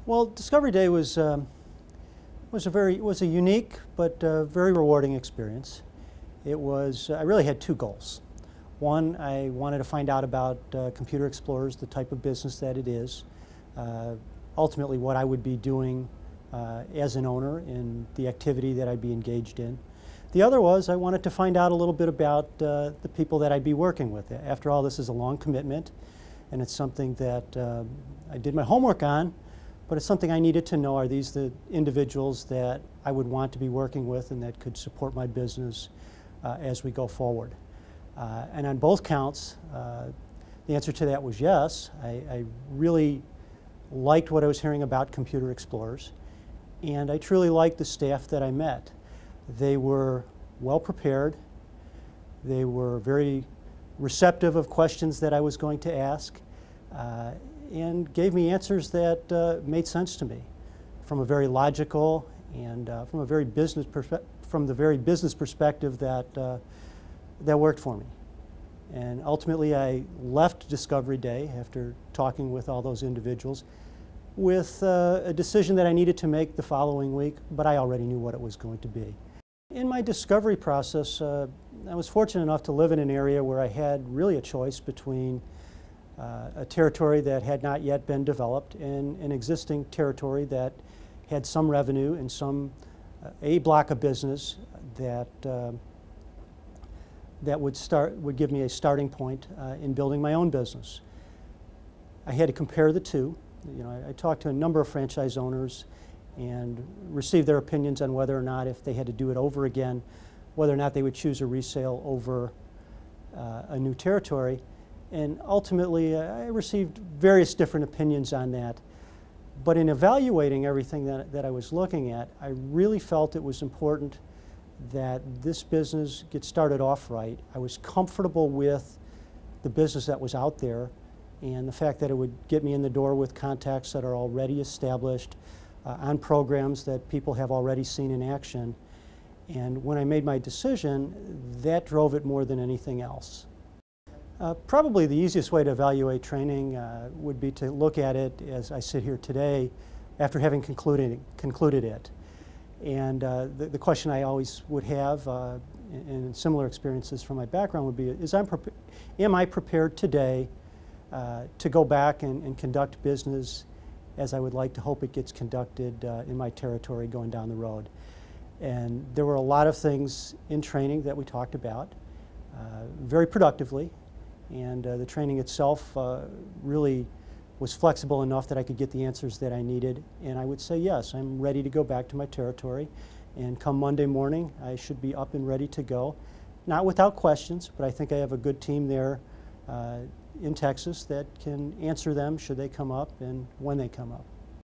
Well, Discovery Day was a unique but very rewarding experience. It was I really had two goals. One, I wanted to find out about Computer Explorers, the type of business that it is, ultimately what I would be doing as an owner in the activity that I'd be engaged in. The other was I wanted to find out a little bit about the people that I'd be working with. After all, this is a long commitment, and it's something that I did my homework on, but it's something I needed to know. Are these the individuals that I would want to be working with and that could support my business as we go forward? And on both counts, the answer to that was yes. I really liked what I was hearing about Computer Explorers, and I truly liked the staff that I met. They were well prepared. They were very receptive of questions that I was going to ask, and gave me answers that made sense to me from a very logical and from the very business perspective that worked for me. And ultimately, I left Discovery Day after talking with all those individuals with a decision that I needed to make the following week, but I already knew what it was going to be. In my discovery process, I was fortunate enough to live in an area where I had really a choice between a territory that had not yet been developed and an existing territory that had some revenue and a block of business that would give me a starting point in building my own business. I had to compare the two. I talked to a number of franchise owners and received their opinions on whether or not, if they had to do it over again, whether or not they would choose a resale over a new territory. And ultimately, I received various different opinions on that. But in evaluating everything that I was looking at, I really felt it was important that this business get started off right. I was comfortable with the business that was out there and the fact that it would get me in the door with contacts that are already established on programs that people have already seen in action. And when I made my decision, that drove it more than anything else. Probably the easiest way to evaluate training would be to look at it as I sit here today after having concluded it. And the question I always would have in similar experiences from my background would be, am I prepared today to go back and conduct business as I would like to hope it gets conducted in my territory going down the road? And there were a lot of things in training that we talked about very productively. And the training itself really was flexible enough that I could get the answers that I needed. And I would say, yes, I'm ready to go back to my territory. And come Monday morning, I should be up and ready to go. Not without questions, but I think I have a good team there in Texas that can answer them should they come up and when they come up.